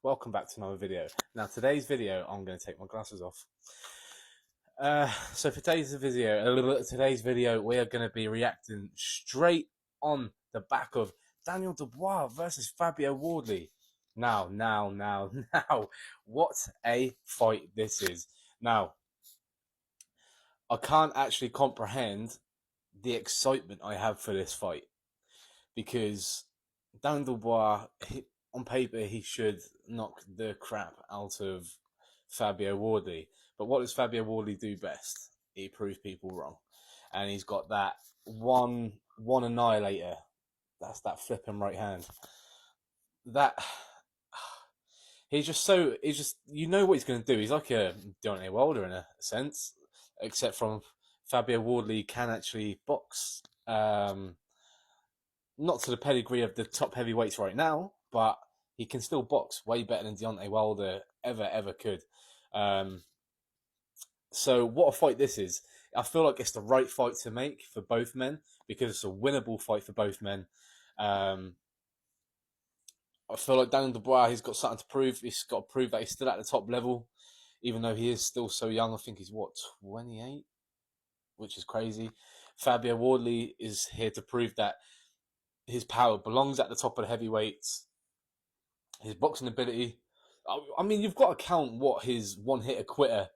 Welcome back to another video. Now today's video, I'm going to take my glasses off. So for today's video, we are going to be reacting straight on the back of Daniel Dubois versus Fabio Wardley. Now, what a fight this is. Now, I can't actually comprehend the excitement I have for this fight because Daniel Dubois, on paper, he should knock the crap out of Fabio Wardley. But what does Fabio Wardley do best? He proves people wrong. And he's got that one annihilator. That's that flipping right hand. He's just you know what he's going to do. He's like a Deontay Wilder in a sense, except from Fabio Wardley can actually box. Not to the pedigree of the top heavyweights right now, but he can still box way better than Deontay Wilder ever could. So what a fight this is. I feel like it's the right fight to make for both men because it's a winnable fight for both men. I feel like Daniel Dubois, he's got something to prove. He's got to prove that he's still at the top level, even though he is still so young. I think he's, 28? Which is crazy. Fabio Wardley is here to prove that his power belongs at the top of the heavyweights. His boxing ability. I mean, you've got to count what his one-hitter quitter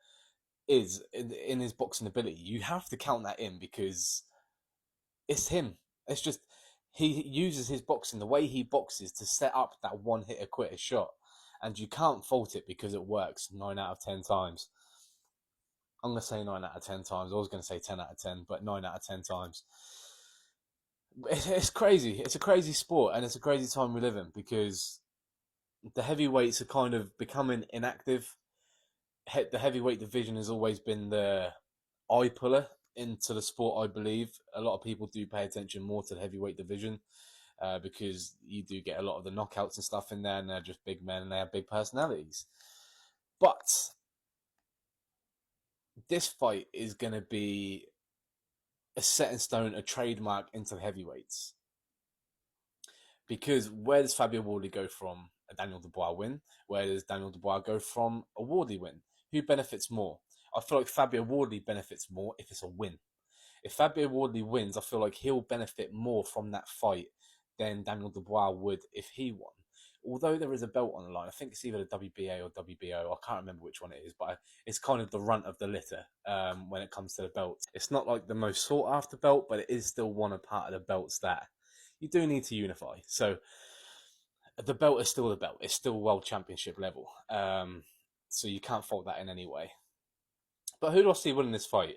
is in his boxing ability. You have to count that in because it's him. It's just he uses his boxing, the way he boxes, to set up that one-hitter quitter shot. And you can't fault it because it works 9 out of 10 times. I'm going to say 9 out of 10 times. I was going to say 10 out of 10, but 9 out of 10 times. It's crazy. It's a crazy sport, and it's a crazy time we live in because the heavyweights are kind of becoming inactive. The heavyweight division has always been the eye puller into the sport, I believe. A lot of people do pay attention more to the heavyweight division because you do get a lot of the knockouts and stuff in there, and they're just big men and they have big personalities. But this fight is going to be a set in stone, a trademark into the heavyweights. Because where does Fabio Wardley go from a Daniel Dubois win? Where does Daniel Dubois go from a Wardley win? Who benefits more? I feel like Fabio Wardley benefits more if it's a win. If Fabio Wardley wins, I feel like he'll benefit more from that fight than Daniel Dubois would if he won. Although there is a belt on the line, I think it's either the WBA or WBO. I can't remember which one it is, but it's kind of the runt of the litter when it comes to the belts. It's not like the most sought after belt, but it is still one part of the belts that you do need to unify. So the belt is still the belt. It's still world championship level. So you can't fault that in any way. But who do I see winning this fight?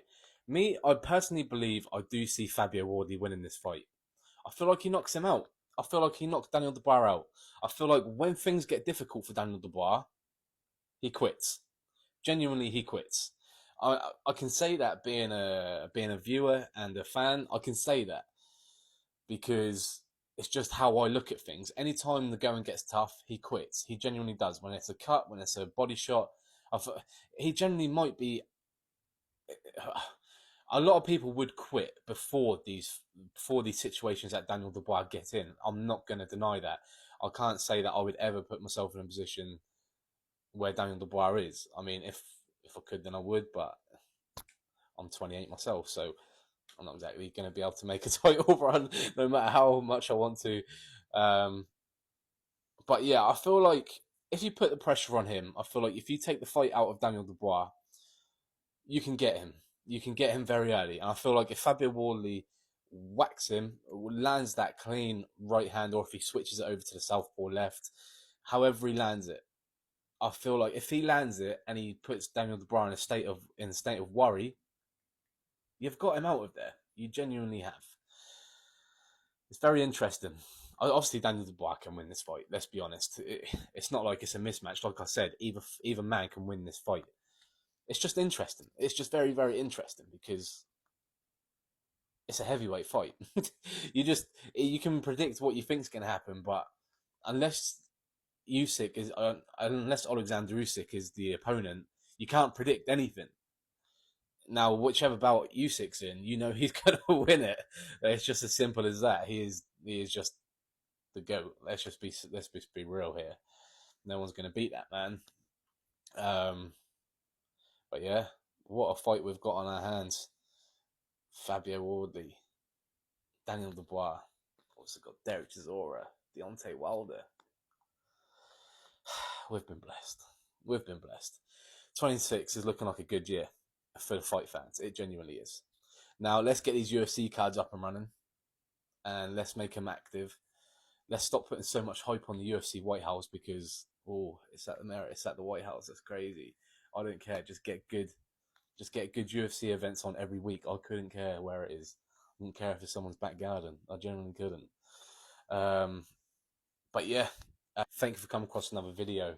I personally believe I do see Fabio Wardley winning this fight. I feel like he knocks him out. I feel like he knocks Daniel Dubois out. I feel like when things get difficult for Daniel Dubois, he quits. Genuinely, he quits. I can say that being a viewer and a fan, I can say that because it's just how I look at things. Anytime the going gets tough, he quits. He genuinely does. When it's a cut, when it's a body shot, he generally might be. A lot of people would quit before these situations that Daniel Dubois gets in. I'm not going to deny that. I can't say that I would ever put myself in a position where Daniel Dubois is. I mean, if I could, then I would, but I'm 28 myself, so I'm not exactly going to be able to make a title run no matter how much I want to. But yeah, I feel like if you put the pressure on him, I feel like if you take the fight out of Daniel Dubois, you can get him. You can get him very early. And I feel like if Fabio Wardley whacks him, lands that clean right hand, or if he switches it over to the southpaw left, however he lands it, I feel like if he lands it and he puts Daniel Dubois in a state of worry, you've got him out of there. You genuinely have. It's very interesting. Obviously, Daniel Dubois can win this fight. Let's be honest. It's not like it's a mismatch. Like I said, either man can win this fight. It's just interesting. It's just very, very interesting because it's a heavyweight fight. You can predict what you think is going to happen, but unless Alexander Usyk is the opponent, you can't predict anything. Now, whichever bout Usyk's in, you know he's going to win it. It's just as simple as that. He is just the GOAT. Let's just be real here. No one's going to beat that man. But yeah, what a fight we've got on our hands. Fabio Wardley, Daniel Dubois, also got Derek Chisora, Deontay Wilder. We've been blessed. We've been blessed. 26 is looking like a good year for the fight fans. It genuinely is. Now let's get these UFC cards up and running, and let's make them active. Let's stop putting so much hype on the UFC White House because it's at the merit, it's at the White House. That's crazy. I don't care. Just get good UFC events on every week. I couldn't care where it is. I didn't care if it's someone's back garden. I genuinely couldn't. But yeah, thank you for coming across another video.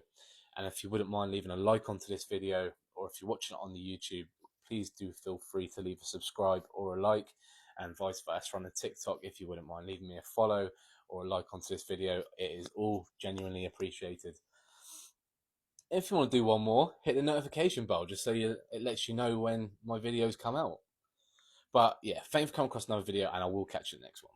And if you wouldn't mind leaving a like onto this video, or if you're watching it on the YouTube, please do feel free to leave a subscribe or a like, and vice versa on the TikTok. If you wouldn't mind leaving me a follow or a like onto this video, it is all genuinely appreciated. If you want to do one more, hit the notification bell just so it lets you know when my videos come out. But yeah, thanks for coming across another video, and I will catch you in the next one.